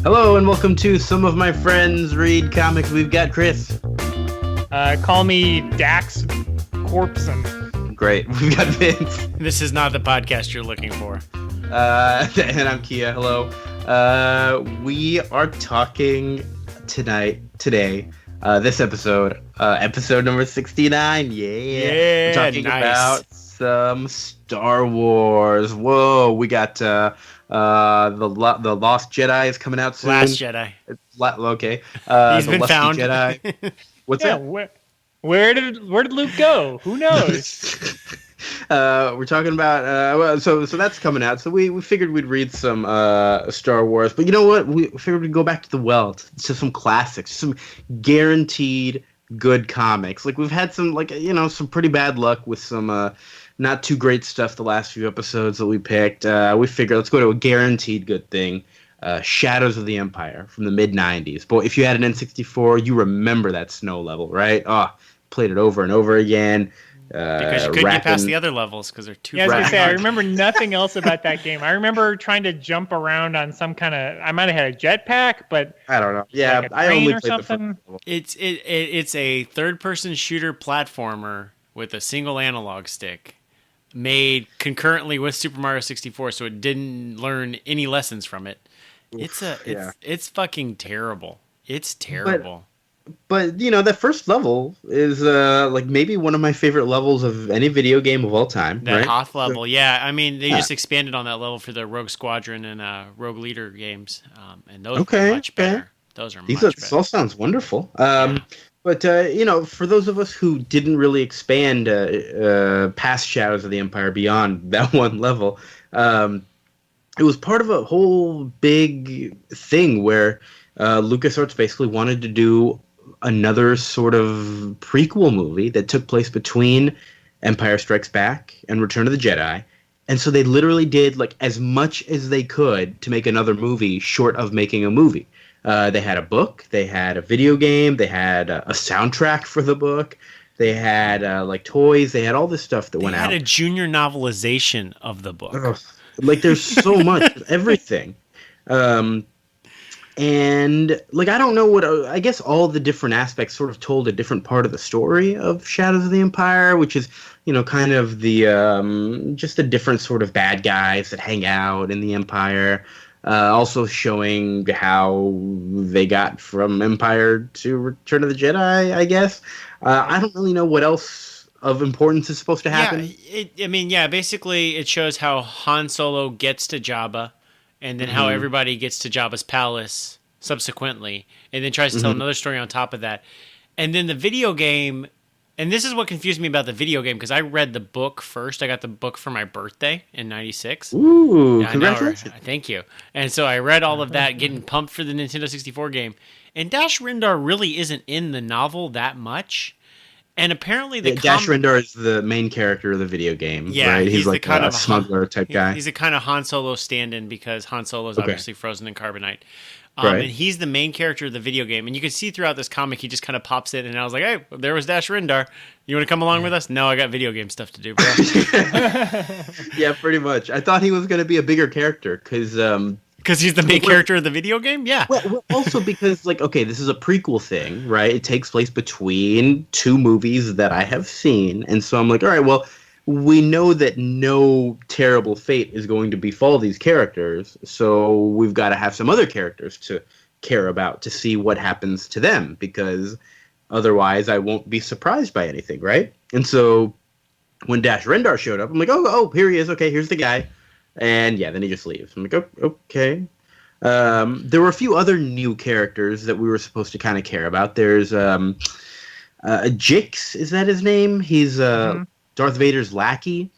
Hello and welcome to Some of My Friends Read Comics. We've got Chris. Call me Dax Corpson. Great. We've got Vince. This is not the podcast you're looking for. And I'm Kia. Hello. We are talking today, this episode number 69. Yeah. We're talking about some Star Wars. Whoa, we got the Lost Jedi is coming out soon. Last Jedi. Okay. He's been found. Jedi. What's that? Where did Luke go? Who knows? We're talking about so that's coming out. So we figured we'd read some Star Wars, but you know what? We figured we'd go back to the well, to some classics, some guaranteed good comics. Like we've had some some pretty bad luck with some not too great stuff the last few episodes that we picked. We figured let's go to a guaranteed good thing. Shadows of the Empire from the mid-90s. Boy, if you had an N64, you remember that snow level, right? Played it over and over again. Because you couldn't get past the other levels because they're too. Yeah, I was gonna say I remember nothing else about that game. I remember trying to jump around on some kind of. I might have had a jetpack, but I don't know. Yeah, like I only played something. the first level. It's a third-person shooter platformer with a single analog stick, made concurrently with Super Mario 64, so it didn't learn any lessons from it. It's fucking terrible. It's terrible. But that first level is like maybe one of my favorite levels of any video game of all time. That right? Hoth level, yeah. I mean, they just expanded on that level for the Rogue Squadron and Rogue Leader games, and those are much better. Those are much better. This all sounds wonderful. But for those of us who didn't really expand past Shadows of the Empire beyond that one level, it was part of a whole big thing where LucasArts basically wanted to do another sort of prequel movie that took place between Empire Strikes Back and Return of the Jedi. And so they literally did like as much as they could to make another movie short of making a movie. They had a book, they had a video game, they had a soundtrack for the book, they had like toys, they had all this stuff that went out. They had a junior novelization of the book. Like there's so much, everything. And like I don't know what I guess all the different aspects sort of told a different part of the story of Shadows of the Empire, which is kind of the just the different sort of bad guys that hang out in the Empire. Also showing how they got from Empire to Return of the Jedi, I guess. I don't really know what else of importance is supposed to happen. Basically it shows how Han Solo gets to Jabba, and then how everybody gets to Jabba's palace subsequently, and then tries to tell another story on top of that. And then the video game, and this is what confused me about the video game, because I read the book first. I got the book for my birthday in 96. Ooh, congratulations. Thank you. And so I read all of that, getting pumped for the Nintendo 64 game. And Dash Rendar really isn't in the novel that much. And apparently Dash Rendar is the main character of the video game, right? He's like a smuggler type guy. He's a kind of Han Solo stand-in because Han Solo is obviously frozen in carbonite. Right. And he's the main character of the video game. And you can see throughout this comic, he just kind of pops in. And I was like, hey, there was Dash Rendar. You want to come along with us? No, I got video game stuff to do, bro. Yeah, pretty much. I thought he was going to be a bigger character because he's the main character of the video game? Yeah. Well, also because, this is a prequel thing, right? It takes place between two movies that I have seen. And so I'm like, all right, well, we know that no terrible fate is going to befall these characters. So we've got to have some other characters to care about to see what happens to them. Because otherwise I won't be surprised by anything, right? And so when Dash Rendar showed up, I'm like, oh, here he is. Okay, here's the guy. And yeah, then he just leaves. I'm like, okay. There were a few other new characters that we were supposed to kind of care about. There's Jix, is that his name? He's Darth Vader's lackey.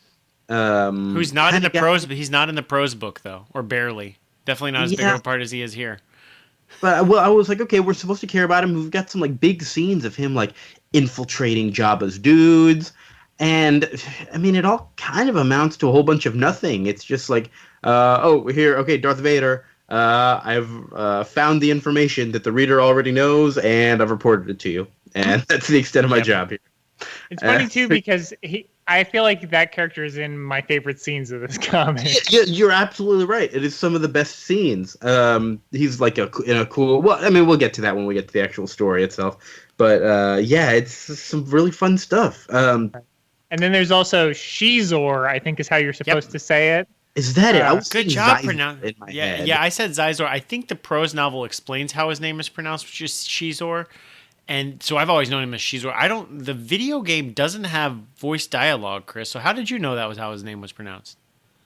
Who's not in the pros, but he's not in the prose book though, or barely. Definitely not as big of a part as he is here. But I was like, okay, we're supposed to care about him. We've got some like big scenes of him like infiltrating Jabba's dudes. And I mean, it all kind of amounts to a whole bunch of nothing. It's just like, Darth Vader, I've found the information that the reader already knows, and I've reported it to you. And that's the extent of my job here. It's funny, too, because I feel like that character is in my favorite scenes of this comic. Yeah, you're absolutely right. It is some of the best scenes. He's like in a cool. Well, I mean, we'll get to that when we get to the actual story itself. But yeah, it's some really fun stuff. And then there's also Shizor, I think is how you're supposed to say it. Is that it? I was Good saying job Zizor pronouncing. in my Yeah, head. yeah. I said Zizor. I think the prose novel explains how his name is pronounced, which is Shizor, and so I've always known him as Shizor. I don't. The video game doesn't have voice dialogue, Chris. So how did you know that was how his name was pronounced?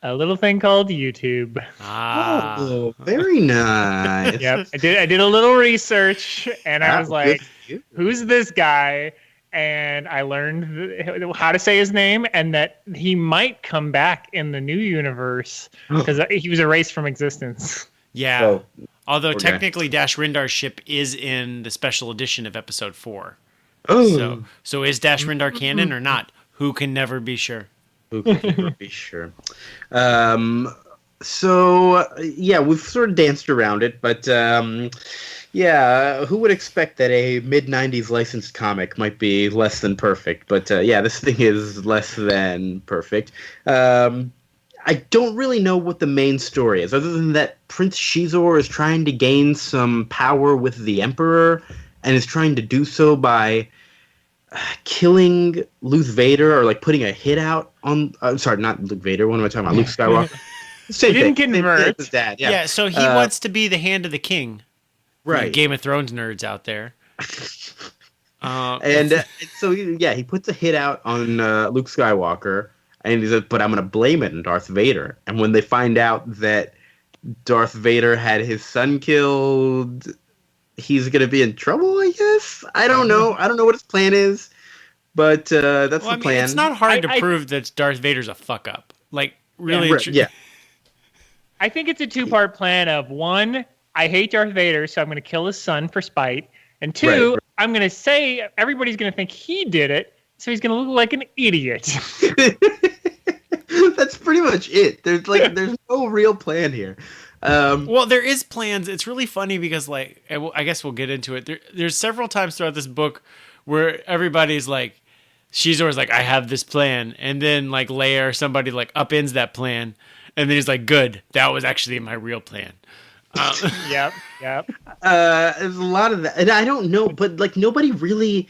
A little thing called YouTube. Ah, Oh, very nice. Yep. I did a little research, and I was like, who's this guy? And I learned how to say his name and that he might come back in the new universe because he was erased from existence. yeah. Oh, Although okay. technically, Dash Rindar's ship is in the special edition of Episode 4. Oh, So is Dash Rindar canon or not? Who can never be sure? who can never be sure? So yeah, we've sort of danced around it, but yeah, who would expect that a mid-90s licensed comic might be less than perfect? But yeah, this thing is less than perfect. I don't really know what the main story is, other than that Prince Shizor is trying to gain some power with the Emperor, and is trying to do so by killing Luke Vader, or like putting a hit out on. Sorry, not Luke Vader. What am I talking about? Luke Skywalker. Same He didn't thing. convert. Same thing as his dad. Yeah. So he wants to be the hand of the king. Right. You Game of Thrones nerds out there. And so he puts a hit out on Luke Skywalker, and he says, "But I'm going to blame it on Darth Vader." And when they find out that Darth Vader had his son killed, he's going to be in trouble, I guess. I don't know. I don't know what his plan is, but that's the plan. It's not hard to prove that Darth Vader's a fuck up. Like really, Yeah. I think it's a two-part plan of one, I hate Darth Vader, so I'm going to kill his son for spite. And two, I'm going to say everybody's going to think he did it, so he's going to look like an idiot. That's pretty much it. There's no real plan here. Well, there is plans. It's really funny because, like, I guess we'll get into it. There's several times throughout this book where everybody's like, Shizor's like, I have this plan, and then like Leia or somebody like upends that plan, and then he's like, good, that was actually my real plan. Yep. There's a lot of that, and I don't know, but like nobody really.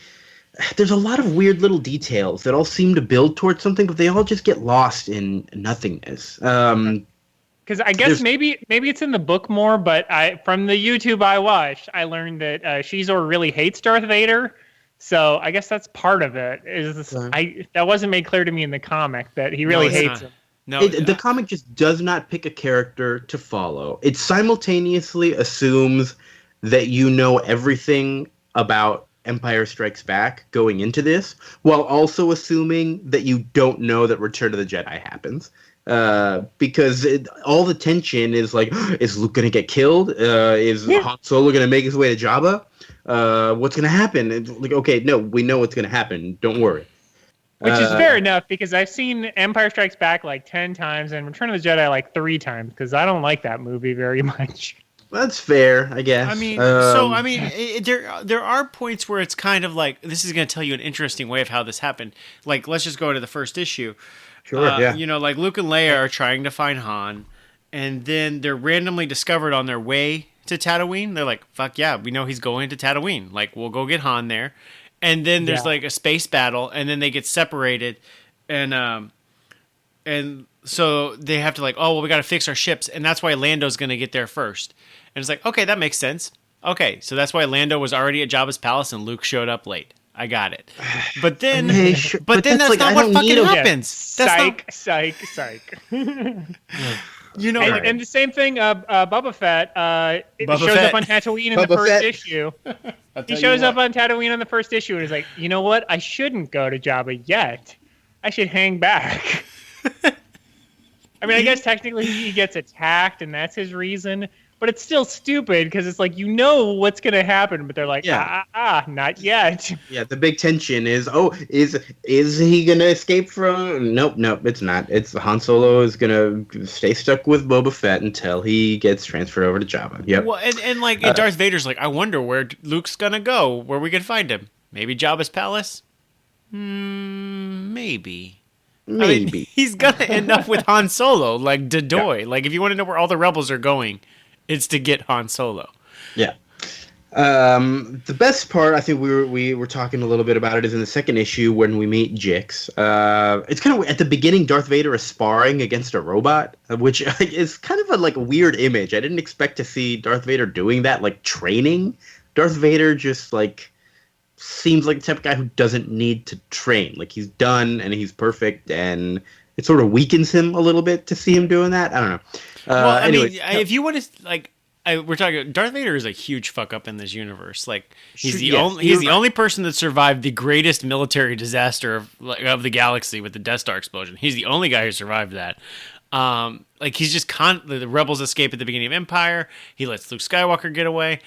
There's a lot of weird little details that all seem to build towards something, but they all just get lost in nothingness. Because I guess maybe it's in the book more, but from the YouTube I watched, I learned that Shizor really hates Darth Vader. So I guess that's part of it. That wasn't made clear to me in the comic that he really hates him. No, the comic just does not pick a character to follow. It simultaneously assumes that you know everything about Empire Strikes Back going into this, while also assuming that you don't know that Return of the Jedi happens. Because all the tension is like, is Luke going to get killed? Is Han Solo going to make his way to Jabba? What's going to happen? It's like, okay, no, we know what's going to happen. Don't worry. Which is fair enough, because I've seen Empire Strikes Back like 10 times and Return of the Jedi like 3 times, because I don't like that movie very much. That's fair, I guess. I mean, there are points where it's kind of like, this is going to tell you an interesting way of how this happened. Like, let's just go to the first issue. Sure, yeah. You know, like Luke and Leia are trying to find Han, and then they're randomly discovered on their way to Tatooine. They're like, fuck yeah, we know he's going to Tatooine. Like, we'll go get Han there. And then there's like a space battle, and then they get separated, and so they have to like, oh well, we got to fix our ships, and that's why Lando's going to get there first. And it's like, okay, that makes sense. Okay, so that's why Lando was already at Jabba's palace, and Luke showed up late. I got it. But then, but then that's like, not what fucking happens. Psych. You know, and the same thing, Boba Fett. Shows up on Tatooine in the first issue. He shows up on Tatooine on the first issue and is like, you know what? I shouldn't go to Jabba yet. I should hang back. I mean, I guess technically he gets attacked and that's his reason, but it's still stupid because it's like, you know what's going to happen, but they're like, not yet. Yeah, the big tension is, is he going to escape from... Nope, it's not. It's Han Solo is going to stay stuck with Boba Fett until he gets transferred over to Jabba. Yep. Well, and like Darth Vader's like, I wonder where Luke's going to go, where we can find him. Maybe Jabba's palace? Maybe. Maybe. I mean, he's gonna end up with Han Solo, like Dodoy. Yeah. Like, if you want to know where all the rebels are going, it's to get Han Solo. Yeah. The best part, I think we were talking a little bit about it, is in the second issue when we meet Jix. It's kind of at the beginning. Darth Vader is sparring against a robot, which is kind of a weird image. I didn't expect to see Darth Vader doing that, like training. Darth Vader just seems like the type of guy who doesn't need to train. Like, he's done and he's perfect, and it sort of weakens him a little bit to see him doing that. I don't know. Well, I mean, if you want to we're talking. Darth Vader is a huge fuck up in this universe. Like, he's the only person that survived the greatest military disaster of the galaxy with the Death Star explosion. He's the only guy who survived that. He's just the rebels escape at the beginning of Empire. He lets Luke Skywalker get away.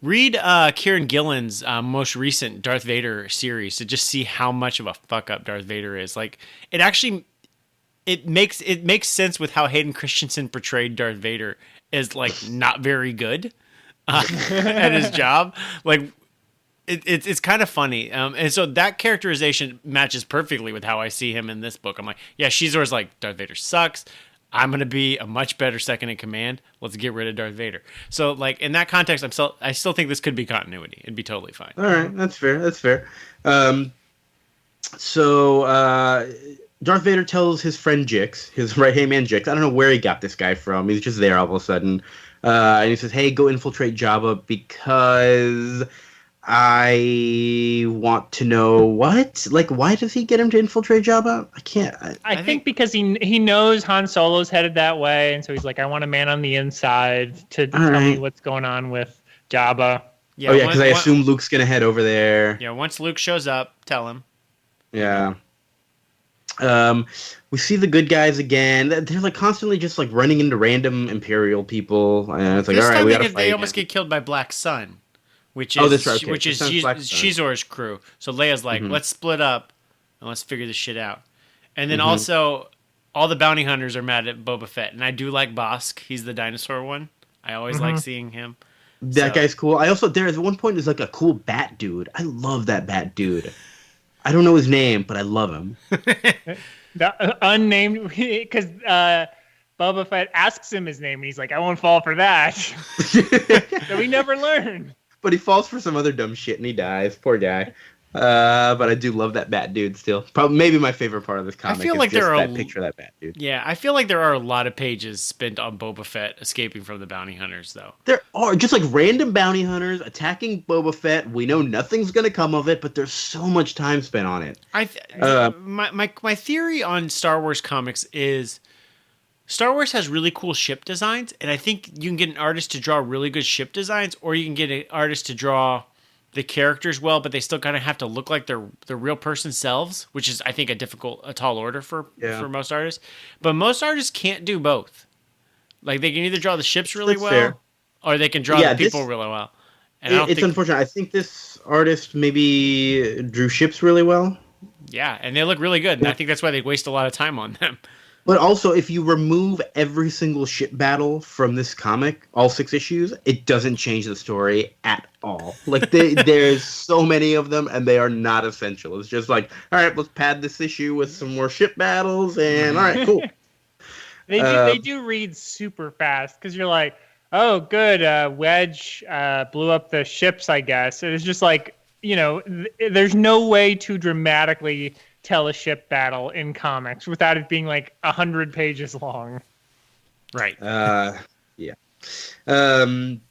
Read Kieran Gillen's most recent Darth Vader series to just see how much of a fuck up Darth Vader is. Like, it makes sense with how Hayden Christensen portrayed Darth Vader as not very good at his job. Like, it's kind of funny, and so that characterization matches perfectly with how I see him in this book. I'm like, yeah, Shizor's like, Darth Vader sucks. I'm gonna be a much better second in command. Let's get rid of Darth Vader. So, in that context, I still think this could be continuity. It'd be totally fine. All right, that's fair. So Darth Vader tells his friend Jix, his right-hand man Jix, I don't know where he got this guy from. He's just there all of a sudden. And he says, hey, go infiltrate Jabba because I want to know what? Why does he get him to infiltrate Jabba? I can't. I think because he knows Han Solo's headed that way, and so he's like, I want a man on the inside to tell me what's going on with Jabba. Yeah, because I assume Luke's going to head over there. Yeah, once Luke shows up, tell him. Yeah. We see the good guys again. They're constantly just running into random Imperial people, and it's all right, we gotta fight. They almost get killed by Black Sun, which is that's right, okay. Which is Shizor's crew. So Leia's like, let's split up and let's figure this shit out. And then also, all the bounty hunters are mad at Boba Fett, and I do like Bosk. He's the dinosaur one. I always like seeing him. That guy's cool. I also there's one point there's a cool bat dude. I love that bat dude. I don't know his name, but I love him. The unnamed, because Boba Fett asks him his name, and he's like, I won't fall for that. So we never learn. But he falls for some other dumb shit, and he dies. Poor guy. But I do love that bat dude still. Probably maybe my favorite part of this comic. I feel like there are picture of that bat dude. Yeah, I feel like there are a lot of pages spent on Boba Fett escaping from the bounty hunters, though. There are just random bounty hunters attacking Boba Fett. We know nothing's gonna come of it, but there's so much time spent on it. My theory on Star Wars comics is Star Wars has really cool ship designs, and I think you can get an artist to draw really good ship designs, or you can get an artist to draw the characters well, but they still kind of have to look like the real person selves, which is, I think, a tall order for most artists. But most artists can't do both. They can either draw the ships really well, or they can draw the people really well. And it's unfortunate. I think this artist maybe drew ships really well. Yeah, and they look really good, and I think that's why they waste a lot of time on them. But also, if you remove every single ship battle from this comic, all 6 issues, it doesn't change the story at all. There's so many of them, and they are not essential. It's just all right, let's pad this issue with some more ship battles, and all right, cool. They do read super fast, because you're like, oh, good, Wedge blew up the ships, I guess. It's just there's no way to dramatically tell a ship battle in comics without it being 100 pages long. Right. Yeah. Leia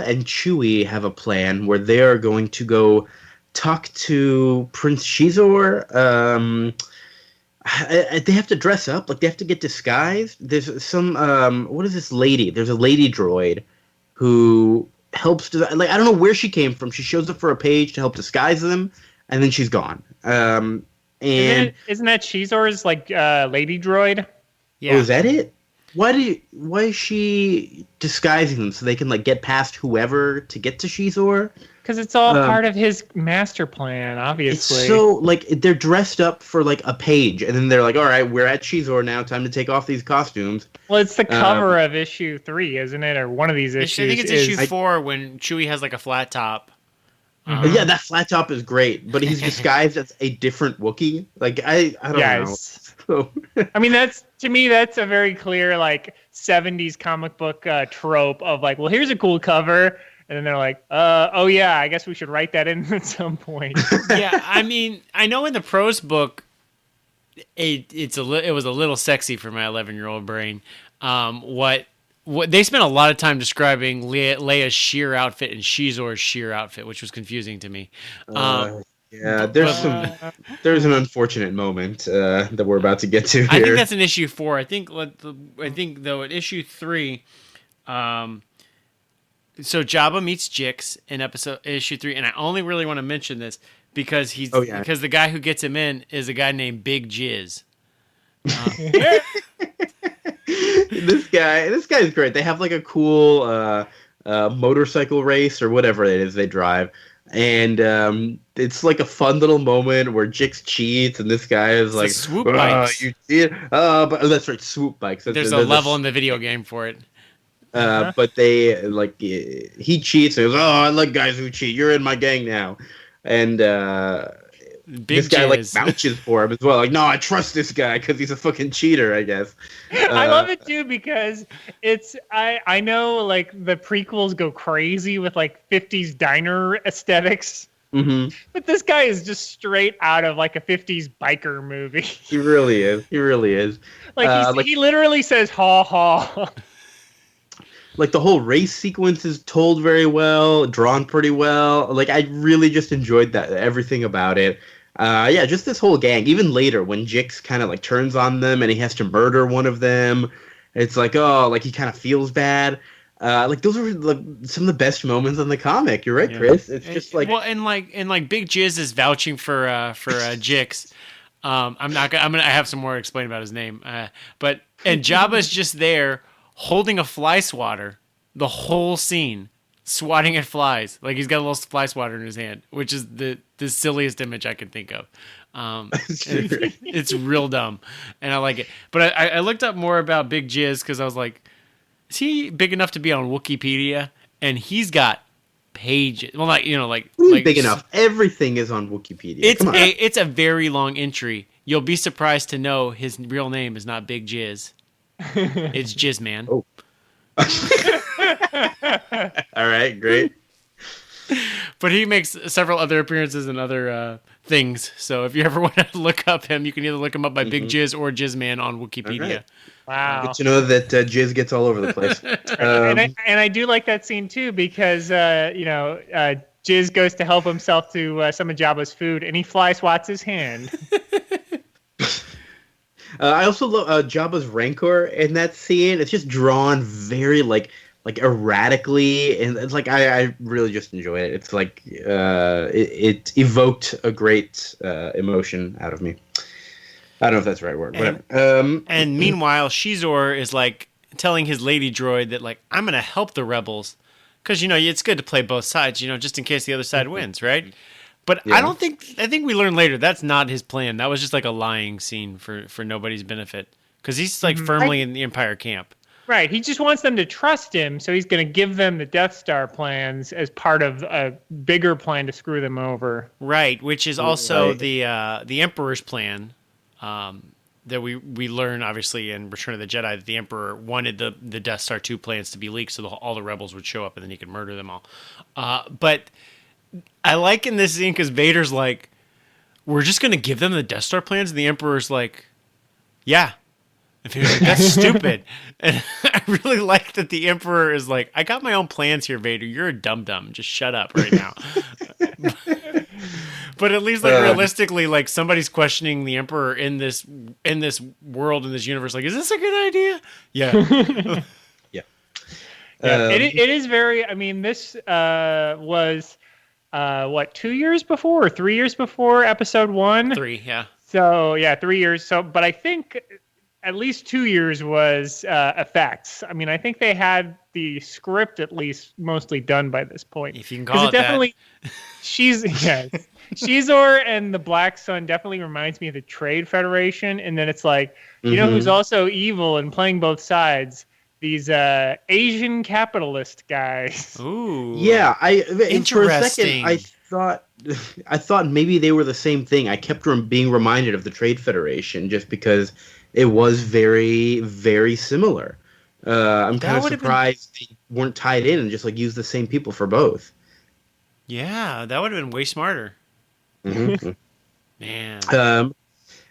and Chewie have a plan where they are going to go talk to Prince Shizor. They have to dress up, they have to get disguised. There's some what is this lady? There's a lady droid who helps I don't know where she came from. She shows up for a page to help disguise them, and then she's gone. And isn't that Shizor's lady droid? Yeah. Oh, is that it? Why is she disguising them so they can get past whoever to get to Shizor? Because it's all part of his master plan, obviously. It's so they're dressed up for a page, and then they're all right, we're at Shizor now. Time to take off these costumes. Well, it's the cover of issue 3, isn't it, or one of these issues? I think it's issue 4 when Chewie has a flat top. Yeah, that flat top is great, but he's disguised as a different Wookiee. Like I don't know. I mean, to me that's a very clear like 70s comic book trope of like, well, here's a cool cover, and then they're like, oh yeah, I guess we should write that in at some point. Yeah, I mean, I know in the prose book, it was a little sexy for my 11-year-old brain. What they spent a lot of time describing Leia's sheer outfit and Shizor's sheer outfit, which was confusing to me. Yeah, there's an unfortunate moment that we're about to get to here. I think that's in issue 4. I think though at issue 3, so Jabba meets Jix in issue 3, and I only really want to mention this because because the guy who gets him in is a guy named Big Jizz. This guy's great. They have like a cool motorcycle race or whatever it is they drive, and it's like a fun little moment where Jix cheats, and this guy is like, swoop bikes. You see it? But that's right, swoop bikes. There's a level in the video game for it. But they like he cheats and goes, I like guys who cheat. You're in my gang now, and this guy like vouches for him as well. Like, no, I trust this guy because he's a fucking cheater, I guess. I love it too because I know like the prequels go crazy with like 50s diner aesthetics. Mm-hmm. But this guy is just straight out of like a 50s biker movie. He really is. Like he literally says ha ha. Like the whole race sequence is told very well, drawn pretty well. Like I really just enjoyed everything about it. Yeah, just this whole gang. Even later when Jix kind of like turns on them and he has to murder one of them, it's like like he kind of feels bad. Like those are some of the best moments in the comic. You're right, Chris. It's just like and Big Jizz is vouching for Jix. I have some more to explain about his name. And Jabba's just there holding a fly swatter the whole scene, swatting at flies. Like he's got a little fly swatter in his hand, which is the silliest image I can think of. It's real dumb, and I like it. But I looked up more about Big Jizz because I was like, is he big enough to be on Wikipedia? And he's got pages. Well, not like big enough. Everything is on Wikipedia. It's a very long entry. You'll be surprised to know his real name is not Big Jizz. It's Jizz Man. Oh. All right, great. But he makes several other appearances in other things. So if you ever want to look up him, you can either look him up by Big Jizz or Jizz Man on Wikipedia. Right. Wow. Good to know that Jizz gets all over the place. And I do like that scene too because Jizz goes to help himself to some of Jabba's food and he fly swats his hand. I also love Jabba's Rancor in that scene. It's just drawn very like erratically, and it's like I really just enjoy it. It's like it evoked a great emotion out of me. I don't know if that's the right word. Whatever. And meanwhile, Shizor is like telling his lady droid that like I'm gonna help the rebels because it's good to play both sides, just in case the other side wins, right? But yeah. I think we learned later that's not his plan. That was just like a lying scene for nobody's benefit because he's like firmly in the Empire camp. Right. He just wants them to trust him, so he's going to give them the Death Star plans as part of a bigger plan to screw them over. Right, which is also the Emperor's plan. That we learn obviously in Return of the Jedi that the Emperor wanted the Death Star 2 plans to be leaked so all the rebels would show up and then he could murder them all. But I like in this scene because Vader's like, we're just going to give them the Death Star plans? And the Emperor's like, yeah. And Vader's like, that's stupid. And I really like that the Emperor is like, I got my own plans here, Vader. You're a dum-dum. Just shut up right now. But at least like realistically, like somebody's questioning the Emperor in this world, in this universe. Like, is this a good idea? Yeah. Yeah. It is very, I mean, this was... 2 years before or 3 years before episode 1? 3, yeah. So, 3 years. So, but I think at least 2 years was effects. I mean, I think they had the script at least mostly done by this point. If you can call it definitely, that. Shizor and the Black Sun definitely reminds me of the Trade Federation. And then it's like, you know who's also evil and playing both sides? These Asian capitalist guys. Ooh. Yeah, interesting. For a second, I thought maybe they were the same thing. I kept being reminded of the Trade Federation just because it was very, very similar. I'm kind of surprised they weren't tied in and just like used the same people for both. Yeah, that would have been way smarter. Mm-hmm. Man.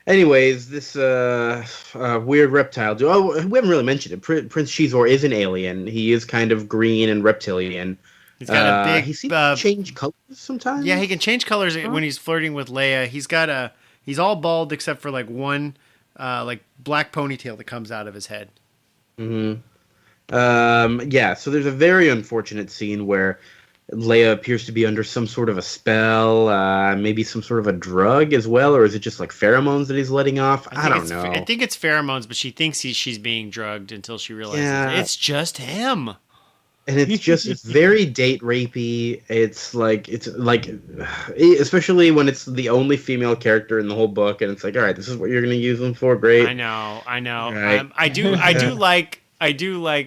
Anyways, this weird reptile. We haven't really mentioned it. Prince Shizor is an alien. He is kind of green and reptilian. He's got a big. He seems to change colors sometimes. Yeah, he can change colors when he's flirting with Leia. He's all bald except for like one like black ponytail that comes out of his head. Mm-hmm. Yeah, so there's a very unfortunate scene where Leia appears to be under some sort of a spell, maybe some sort of a drug as well, or is it just like pheromones that he's letting off? I don't know. I think it's pheromones, but she thinks she's being drugged until she realizes it's just him. And it's very date rapey. It's like, especially when it's the only female character in the whole book, and it's like, all right, this is what you're going to use them for. Great. I know. Right. I do like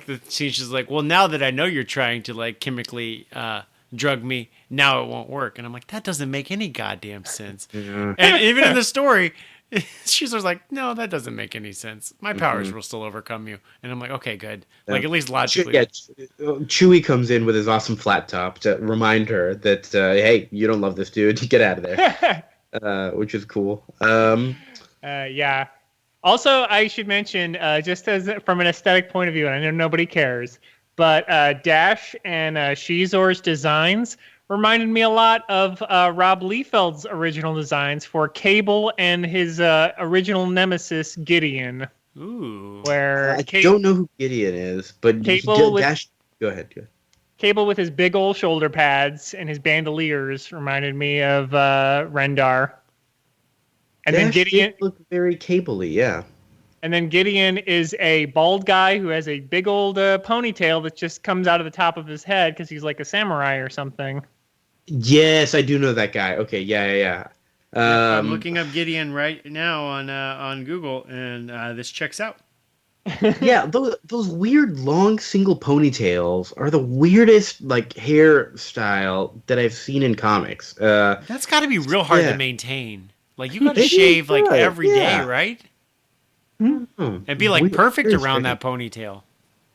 the scene. She's like, well, now that I know you're trying to like chemically drug me, now it won't work. And I'm like, that doesn't make any goddamn sense. Yeah. And even in the story, she's like, no, that doesn't make any sense. My powers will still overcome you. And I'm like, okay, good. Yeah. Like, at least logically. Yeah, Chewie comes in with his awesome flat top to remind her that, hey, you don't love this dude. Get out of there. Which is cool. Yeah. Also, I should mention, just as from an aesthetic point of view, and I know nobody cares, but Dash and Shizor's designs reminded me a lot of Rob Liefeld's original designs for Cable and his original nemesis, Gideon. Ooh. Where I don't know who Gideon is, but Dash... Go ahead. Cable with his big old shoulder pads and his bandoliers reminded me of Rendar. And Dash then Gideon look very Cable-y, yeah. And then Gideon is a bald guy who has a big old ponytail that just comes out of the top of his head because he's like a samurai or something. Yes, I do know that guy. Okay, yeah. I'm looking up Gideon right now on Google, and this checks out. Yeah, those weird long single ponytails are the weirdest like hairstyle that I've seen in comics. That's got to be real hard to maintain. Like you got to shave like every day, right? Mm-hmm. And be like perfect around that ponytail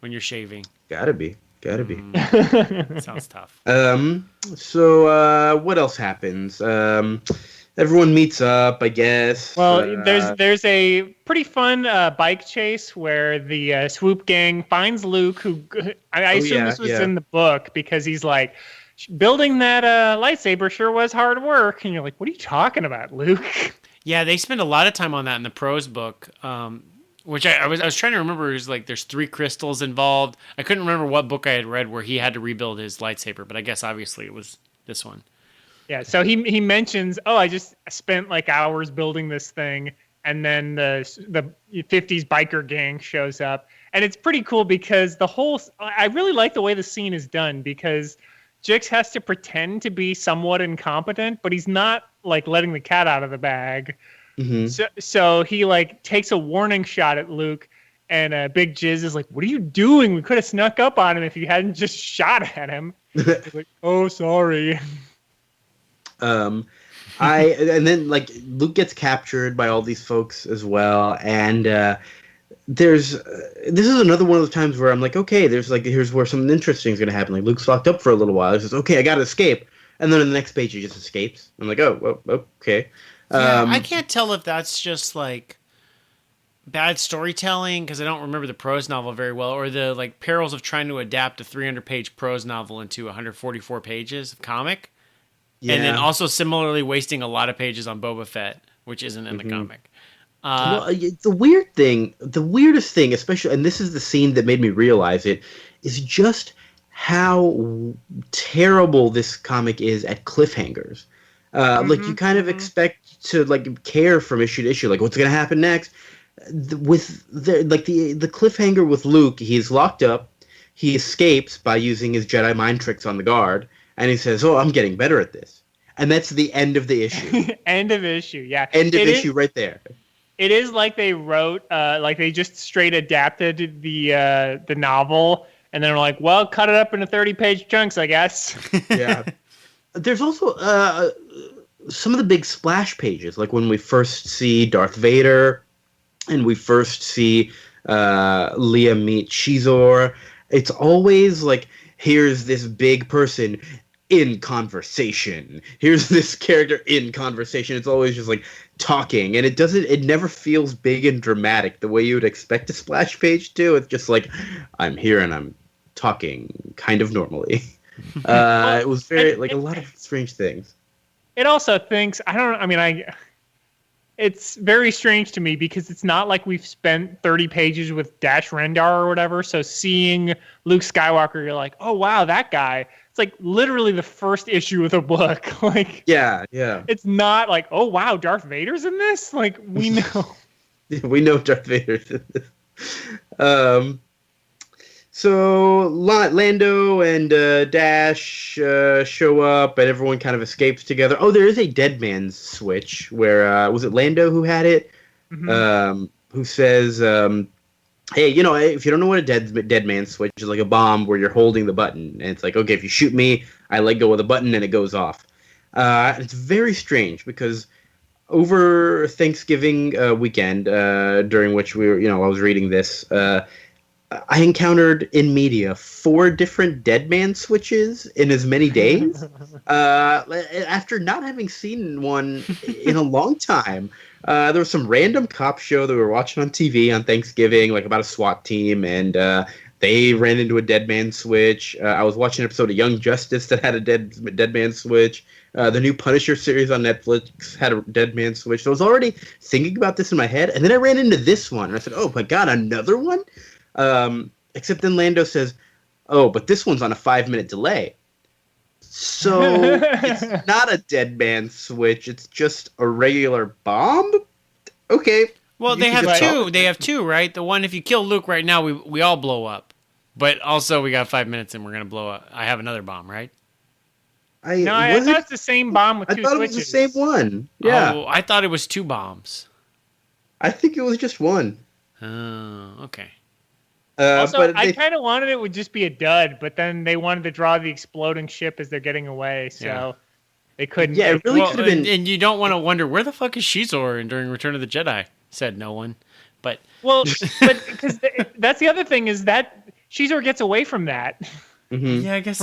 when you're shaving. Gotta be. Sounds tough. So what else happens? Everyone meets up, I guess. Well, there's a pretty fun bike chase where the swoop gang finds Luke, who I assume this was in the book because he's like, building that lightsaber sure was hard work, and you're like, what are you talking about, Luke? Yeah, they spend a lot of time on that in the prose book, which I was trying to remember. It was like there's 3 crystals involved. I couldn't remember what book I had read where he had to rebuild his lightsaber, but I guess obviously it was this one. Yeah, so he mentions, I just spent like hours building this thing, and then the 50s biker gang shows up, and it's pretty cool because I really like the way the scene is done because Jix has to pretend to be somewhat incompetent, but he's not like letting the cat out of the bag. Mm-hmm. So he like takes a warning shot at Luke, and Big Jizz is like, "What are you doing? We could have snuck up on him if you hadn't just shot at him." He's like, "Oh, sorry." And then like Luke gets captured by all these folks as well, and this is another one of those times where I'm like, okay, here's where something interesting is going to happen. Like Luke's locked up for a little while. He says, okay, I got to escape, and then in the next page he just escapes. I'm like, oh, okay. Yeah, I can't tell if that's just like bad storytelling because I don't remember the prose novel very well, or the like perils of trying to adapt a 300-page prose novel into 144 pages of comic, and then also similarly wasting a lot of pages on Boba Fett, which isn't in the comic. The weirdest thing, especially, and this is the scene that made me realize it, is just how terrible this comic is at cliffhangers. Like you kind of expect to like care from issue to issue, like what's going to happen next. With the cliffhanger with Luke, he's locked up. He escapes by using his Jedi mind tricks on the guard, and he says, "Oh, I'm getting better at this." And that's the end of the issue. End of issue, yeah. End of issue right there. It is like they wrote, like they just straight adapted the novel, and then were like, well, cut it up into 30-page chunks, I guess. Yeah. There's also some of the big splash pages, like when we first see Darth Vader and we first see Leia meet Shizor. It's always like, here's this big person in conversation. Here's this character in conversation. It's always just like talking, and it never feels big and dramatic the way you would expect a splash page to. It's just like, I'm here and I'm talking kind of normally. It was very like a lot of strange things. It also thinks, it's very strange to me because it's not like we've spent 30 pages with Dash Rendar or whatever. So seeing Luke Skywalker, you're like, oh wow, that guy. It's like literally the first issue of the book. Like, yeah. It's not like, oh wow, Darth Vader's in this. Like, we know. We know Darth Vader's in this. So Lando and Dash show up, and everyone kind of escapes together. Oh, there is a dead man's switch where was it Lando who had it? Mm-hmm. Who says, "Hey, if you don't know what a dead man's switch is, like a bomb where you're holding the button, and it's like, okay, if you shoot me, I let go of the button and it goes off." It's very strange because over Thanksgiving weekend, during which I was reading this. I encountered in media 4 different dead man switches in as many days. After not having seen one in a long time, there was some random cop show that we were watching on TV on Thanksgiving, like about a SWAT team, and they ran into a dead man switch. I was watching an episode of Young Justice that had a dead man switch. The new Punisher series on Netflix had a dead man switch. So I was already thinking about this in my head, and then I ran into this one, and I said, oh my god, another one? Except then Lando says, oh, but this one's on a 5-minute delay. So it's not a dead man switch. It's just a regular bomb? Okay. Well, they have two. They have 2, right? The one, if you kill Luke right now, we all blow up. But also we got 5 minutes and we're going to blow up. I have another bomb, right? I thought it's the same bomb with 2 switches. I thought it was the same one. Yeah. Oh, I thought it was 2 bombs. I think it was just one. Oh, okay. Also, I kind of wanted it would just be a dud, but then they wanted to draw the exploding ship as they're getting away, so they couldn't. Yeah, it really could have been. And you don't want to wonder, where the fuck is Shizor during Return of the Jedi? Said no one. But because that's the other thing is that Shizor gets away from that. Mm-hmm. Yeah, I guess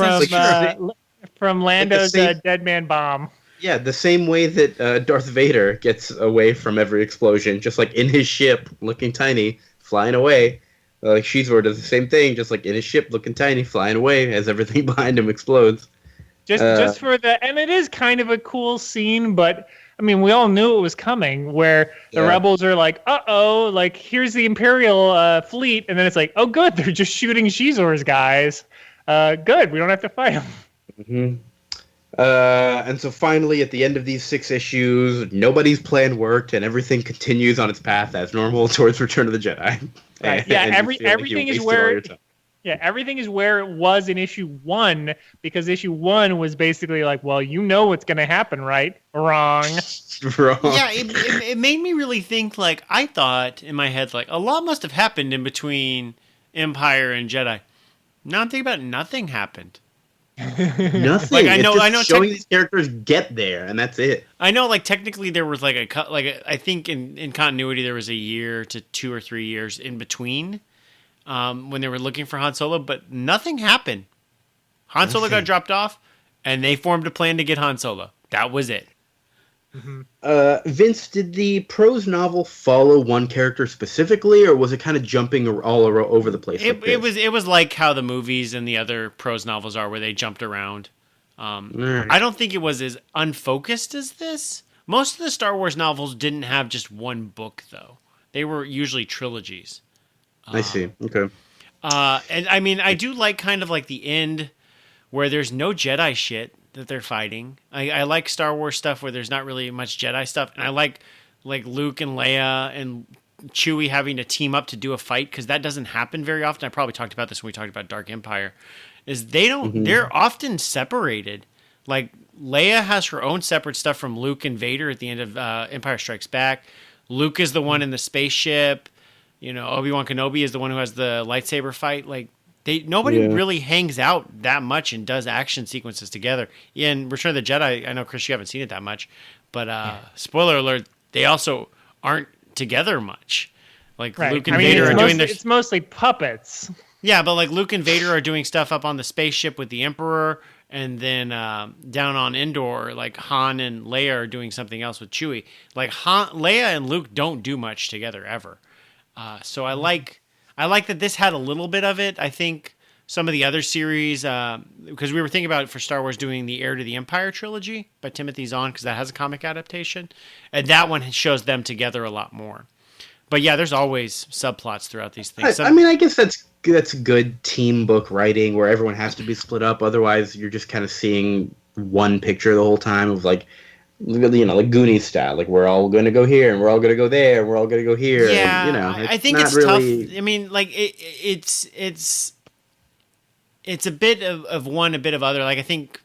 from Lando's dead man bomb. Yeah, the same way that Darth Vader gets away from every explosion, just like in his ship, looking tiny, flying away. Like Shizor does the same thing, just like in his ship, looking tiny, flying away as everything behind him explodes. Just for and it is kind of a cool scene, but I mean, we all knew it was coming. Where the rebels are like, "Uh-oh!" Like here's the Imperial fleet, and then it's like, "Oh, good, they're just shooting Shizor's guys. Good, we don't have to fight them." Mm-hmm. And so finally, at the end of these 6 issues, nobody's plan worked, and everything continues on its path as normal towards Return of the Jedi. Right. Yeah, everything is where. Yeah, everything is where it was in issue 1, because issue 1 was basically like, well, you know what's going to happen, right? Wrong. Yeah, it made me really think, like, I thought in my head, like, a lot must have happened in between Empire and Jedi. Now I'm thinking about it, nothing happened. Nothing. Like, I know. Showing these characters get there, and that's it. I know, like technically, there was like I think in continuity there was a year to 2 or 3 years in between when they were looking for Han Solo, but nothing happened. Han Solo got dropped off, and they formed a plan to get Han Solo. That was it. Mm-hmm. Vince, did the prose novel follow one character specifically, or was it kind of jumping all over the place? It was like how the movies and the other prose novels are, where they jumped around. I don't think it was as unfocused as this. Most of the Star Wars novels didn't have just one book, though. They were usually trilogies. I see. Okay. And I mean, I do like kind of like the end where there's no Jedi shit that they're fighting. I like Star Wars stuff where there's not really much Jedi stuff, and I like Luke and Leia and Chewie having to team up to do a fight, because that doesn't happen very often. I probably talked about this when we talked about Dark Empire. Is they don't they're often separated. Like Leia has her own separate stuff from Luke and Vader at the end of Empire Strikes Back. Luke is the one in the spaceship. Obi-Wan Kenobi is the one who has the lightsaber fight. Like Nobody really hangs out that much and does action sequences together. In Return of the Jedi, I know, Chris, you haven't seen it that much, but spoiler alert, they also aren't together much. Like Luke and Vader are doing this. It's mostly puppets. Yeah, but like Luke and Vader are doing stuff up on the spaceship with the Emperor, and then down on Endor, like Han and Leia are doing something else with Chewie. Like Leia and Luke don't do much together ever. So I like that this had a little bit of it. I think some of the other series, because we were thinking about it for Star Wars doing the Heir to the Empire trilogy by Timothy Zahn, because that has a comic adaptation, and that one shows them together a lot more. But yeah, there's always subplots throughout these things. I mean, I guess that's good team book writing where everyone has to be split up. Otherwise, you're just kind of seeing one picture the whole time of like Goonies style. Like we're all going to go here and we're all going to go there and we're all going to go here. Yeah, and, I think it's really tough. I mean, like it's a bit of one, a bit of other. Like I think.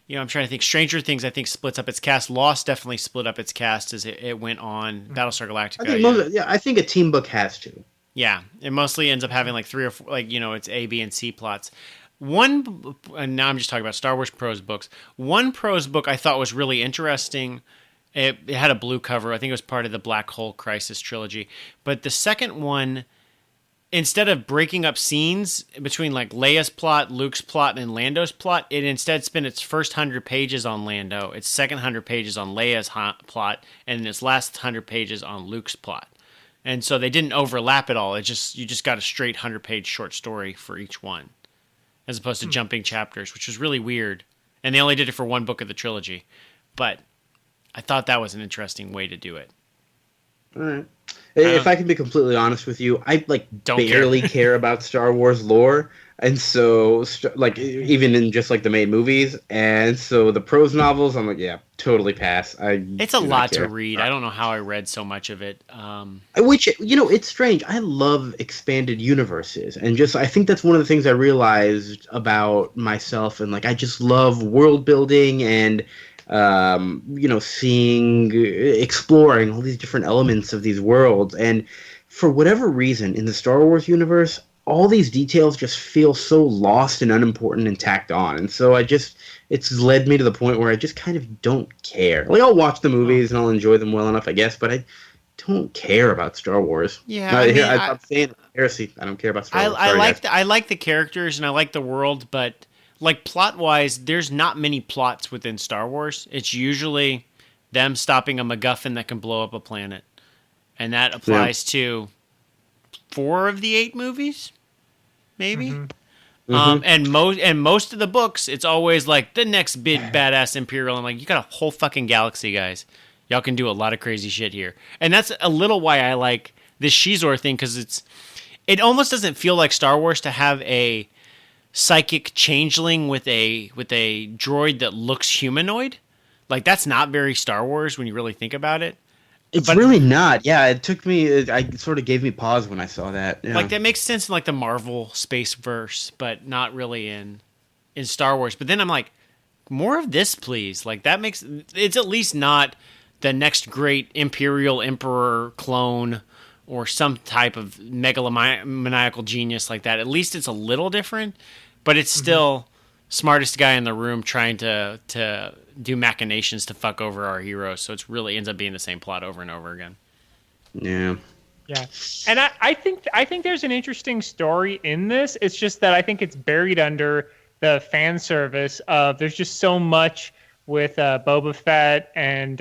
I'm trying to think. Stranger Things, I think, splits up its cast. Lost definitely split up its cast as it went on. Battlestar Galactica. I think a team book has to. Yeah, it mostly ends up having like 3 or 4, it's A, B, and C plots. One, and now I'm just talking about Star Wars prose books. One prose book I thought was really interesting. It had a blue cover. I think it was part of the Black Hole Crisis trilogy. But the second one, instead of breaking up scenes between like Leia's plot, Luke's plot, and Lando's plot, it instead spent its first 100 pages on Lando, its second 100 pages on Leia's plot, and its last 100 pages on Luke's plot. And so they didn't overlap at all. You just got a straight 100-page short story for each one, as opposed to jumping chapters, which was really weird. And they only did it for one book of the trilogy. But I thought that was an interesting way to do it. All right. If I can be completely honest with you, I barely care about Star Wars lore, and so even in just like the main movies, and so the prose novels, I'm like, yeah, totally pass. It's a lot to read. I don't know how I read so much of it. Which it's strange. I love expanded universes, and I think that's one of the things I realized about myself, and like I just love world building and. Exploring all these different elements of these worlds. And for whatever reason, in the Star Wars universe, all these details just feel so lost and unimportant and tacked on. And so it's led me to the point where I just kind of don't care. Like, I'll watch the movies and I'll enjoy them well enough, I guess, but I don't care about Star Wars. Yeah, I'm saying heresy. I don't care about Star Wars. I like the characters and I like the world, but like plot-wise, there's not many plots within Star Wars. It's usually them stopping a MacGuffin that can blow up a planet. And that applies to 4 of the 8 movies, maybe? Mm-hmm. And most of the books, it's always like the next big badass Imperial. I'm like, you got a whole fucking galaxy, guys. Y'all can do a lot of crazy shit here. And that's a little why I like this Shizor thing, because it almost doesn't feel like Star Wars to have a psychic changeling with a droid that looks humanoid. Like, that's not very Star Wars when you really think about it. It's really not. Yeah, it took me. It sort of gave me pause when I saw that. Yeah. Like, that makes sense in like the Marvel space verse, but not really in Star Wars. But then I'm like, more of this, please. Like, it's at least not the next great Imperial Emperor clone or some type of megalomaniacal genius like that. At least it's a little different. But it's still smartest guy in the room trying to do machinations to fuck over our heroes. So it's really ends up being the same plot over and over again. Yeah. Yeah. And I think there's an interesting story in this. It's just that I think it's buried under the fan service of there's just so much with Boba Fett and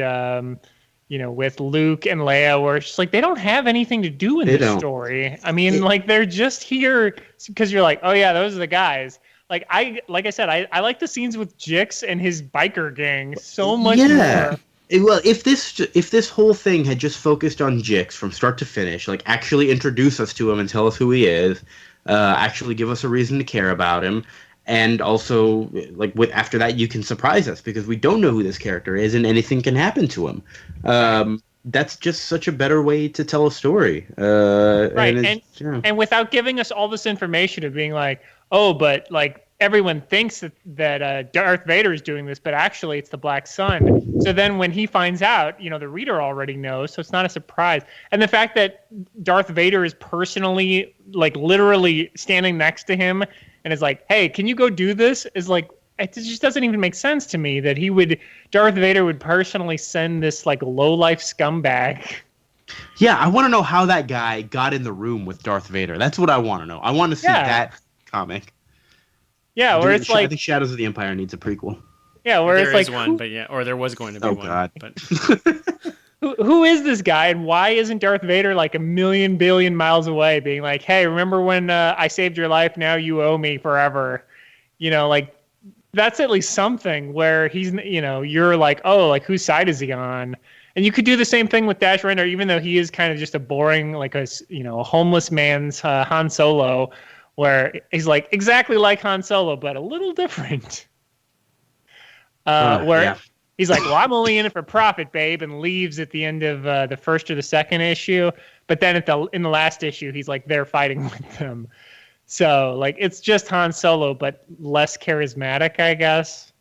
with Luke and Leia, where it's just like they don't have anything to do in this story. I mean, they're just here because you're like, oh yeah, those are the guys. Like I said, I like the scenes with Jix and his biker gang so much more. Well, if this whole thing had just focused on Jix from start to finish, like actually introduce us to him and tell us who he is, actually give us a reason to care about him. And also, after that, you can surprise us because we don't know who this character is, and anything can happen to him. That's just such a better way to tell a story, right? And without giving us all this information of being like, oh, but like everyone thinks that Darth Vader is doing this, but actually it's the Black Sun. So then when he finds out, the reader already knows, so it's not a surprise. And the fact that Darth Vader is personally, like, literally standing next to him and is like, hey, can you go do this? Is like, it just doesn't even make sense to me that Darth Vader would personally send this, like, low-life scumbag. Yeah, I want to know how that guy got in the room with Darth Vader. That's what I want to know. I want to see that comic. Yeah, where it's like, I think Shadows of the Empire needs a prequel. Yeah, where there it's like, is one, but or there was going to be one. Oh God! But who is this guy, and why isn't Darth Vader like a million billion miles away, being like, hey, remember when I saved your life? Now you owe me forever. Like that's at least something where he's, you're like, oh, like whose side is he on? And you could do the same thing with Dash Rendar, even though he is kind of just a boring, like a homeless man's Han Solo. Where he's like exactly like Han Solo, but a little different. He's like, well, I'm only in it for profit, babe, and leaves at the end of the first or the second issue. But then in the last issue, he's like there fighting with them. So like it's just Han Solo, but less charismatic, I guess.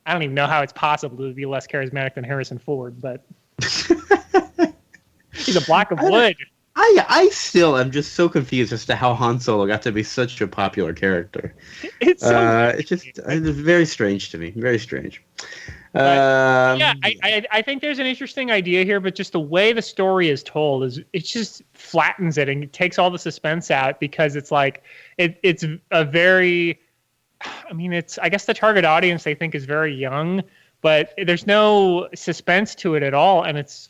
I don't even know how it's possible to be less charismatic than Harrison Ford, but he's a block of wood. I still am just so confused as to how Han Solo got to be such a popular character. It's very strange to me. Very strange. I think there's an interesting idea here, but just the way the story is told it just flattens it and it takes all the suspense out because it's like it's a very. I mean, I guess the target audience they think is very young, but there's no suspense to it at all, and it's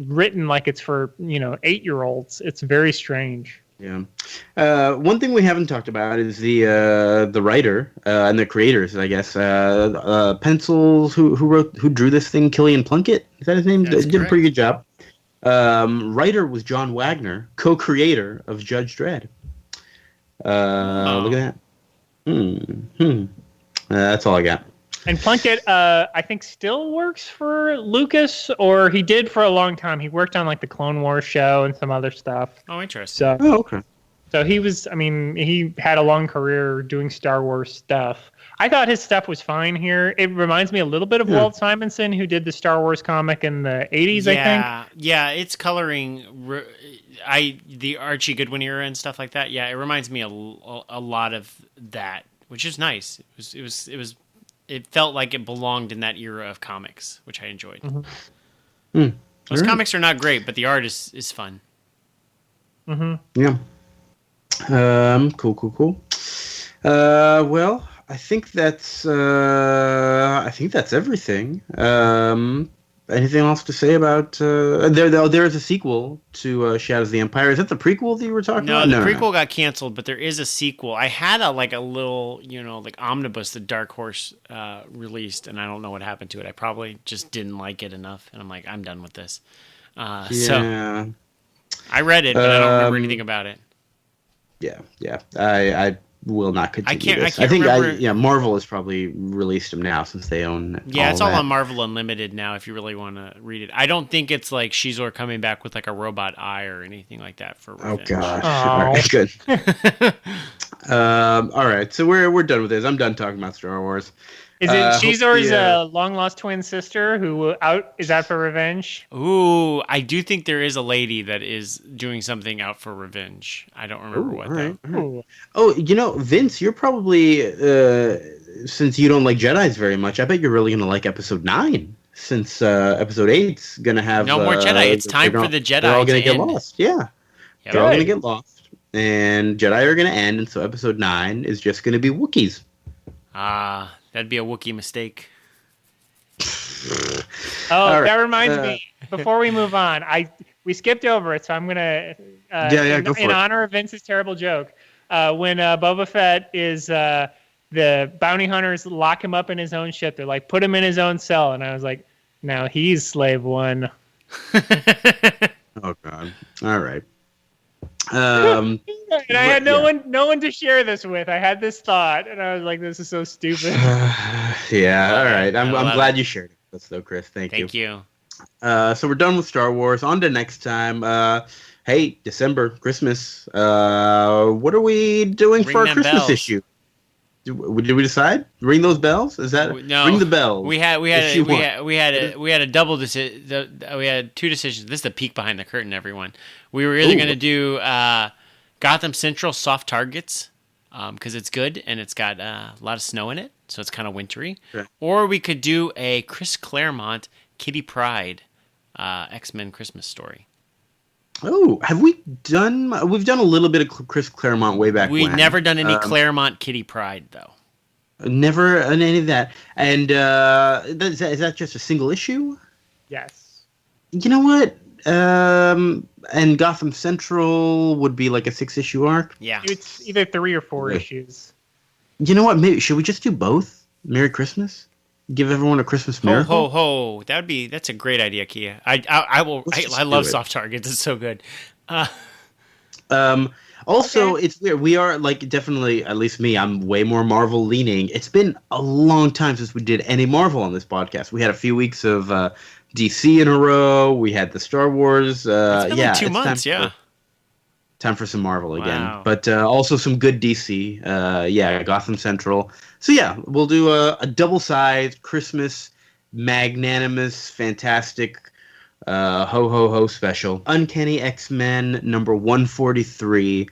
written like it's for 8-year-olds. It's very strange. Yeah. One thing we haven't talked about is the writer and the creators, I guess. Pencils who drew this thing, Killian Plunkett. Is that his name? Did a pretty good job. Writer was John Wagner, co-creator of Judge Dredd. Look at that. That's all I got. And Plunkett, I think, still works for Lucas, or he did for a long time. He worked on like the Clone Wars show and some other stuff. Oh, interesting. So, okay. So he had a long career doing Star Wars stuff. I thought his stuff was fine here. It reminds me a little bit of Walt Simonson, who did the Star Wars comic in the 80s, I think. Yeah, it's coloring the Archie Goodwin era and stuff like that. Yeah, it reminds me a lot of that, which is nice. It felt like it belonged in that era of comics, which I enjoyed. Mm-hmm. Those comics are not great, but the art is fun. Mm-hmm. Yeah. Cool. Well, I think that's everything. Anything else to say about there is a sequel to Shadows of the Empire. Is that the prequel that you were talking about? No, the prequel got canceled, but there is a sequel. I had a little, like omnibus that Dark Horse released, and I don't know what happened to it. I probably just didn't like it enough, and I'm like, I'm done with this. So I read it, but I don't remember anything about it. Yeah. I will not continue this. I think Marvel has probably released them now since they own. Yeah, it's all on Marvel Unlimited now. If you really want to read it, I don't think it's like Shizor coming back with like a robot eye or anything like that for revenge. Oh gosh, all right, good. All right, so we're done with this. I'm done talking about Star Wars. Is it Shizor's long lost twin sister who is out for revenge? Ooh, I do think there is a lady that is doing something out for revenge. I don't remember what though. Right. Oh, Vince, you're probably since you don't like Jedis very much, I bet you're really gonna like Episode 9. Since Episode 8's gonna have no more Jedi. It's time for the Jedi. They're all gonna to get end. lost. Yeah, they're all gonna get lost, and Jedi are gonna end, and so Episode 9 is just gonna be Wookiees. That'd be a Wookiee mistake. That reminds me. Before we move on, we skipped over it, so I'm gonna go for in it. honor of Vince's terrible joke. When Boba Fett is the bounty hunters lock him up in his own ship. They're like, put him in his own cell, and I was like, now he's slave one. Oh God! All right. And I had no one to share this with. I had this thought, and I was like, "This is so stupid." Yeah, all right. I'm glad you shared it. That's though, Chris. Thank you. So we're done with Star Wars. On to next time. Hey, December, Christmas. What are we doing for our Christmas issue? Did we decide? Ring those bells? Is that no? Ring the bell. We had a double decision. We had two decisions. This is the peek behind the curtain, everyone. We were either going to do Gotham Central Soft Targets because it's good and it's got a lot of snow in it, so it's kind of wintry. Sure. Or we could do a Chris Claremont Kitty Pryde X-Men Christmas story. Oh, we've done a little bit of Chris Claremont way back when. We've never done any Claremont Kitty Pryde, though. Never done any of that. And is that just a single issue? Yes. You know what? And Gotham Central would be like a 6-issue arc? Yeah. It's either 3 or 4 issues. You know what? Maybe should we just do both? Merry Christmas? Give everyone a Christmas miracle? Ho, ho, ho. That's a great idea, Kia. I love Soft Targets. It's so good. Also, okay. It's weird. We are, like, definitely, at least me, I'm way more Marvel leaning. It's been a long time since we did any Marvel on this podcast. We had a few weeks of DC in a row. We had the Star Wars. It's been like 2 months, Time for some Marvel again. But also some good DC. Gotham Central. So yeah, we'll do a double-sized Christmas, magnanimous, fantastic, ho-ho-ho special. Uncanny X-Men number 143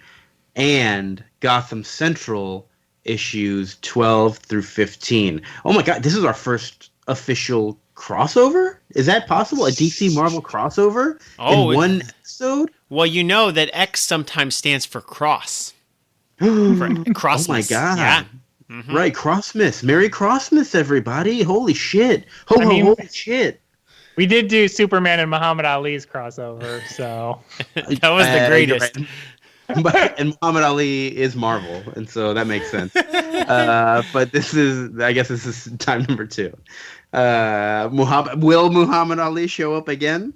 and Gotham Central issues 12 through 15. Oh my god, this is our first official crossover? Is that possible? A DC Marvel crossover in one episode? Well, you know that X sometimes stands for cross. For Crossmas. Oh my god. Yeah. Mm-hmm. Right, Crossmas. Merry Crossmas, everybody. Holy shit. Holy shit. We did do Superman and Muhammad Ali's crossover, so. That was the greatest. Right. And Muhammad Ali is Marvel, and so that makes sense. But this is time number 2. Will Muhammad Ali show up again?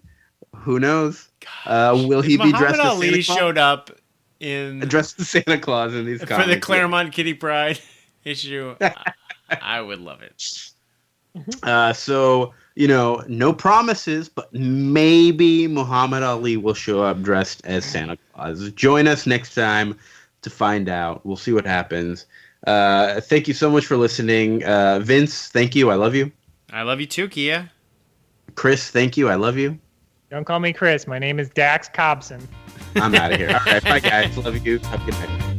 Who knows? Will he be dressed as Santa Claus? Muhammad Ali showed up dressed as Santa Claus in these comics. For the Claremont Kitty Pryde issue. I would love it. So, no promises, but maybe Muhammad Ali will show up dressed as Santa Claus. Join us next time to find out. We'll see what happens. Thank you so much for listening. Vince, thank you. I love you. I love you too, Kia. Chris, thank you. I love you. Don't call me Chris. My name is Dax Cobson. I'm out of here. All right. Bye, guys. Love you. Have a good night.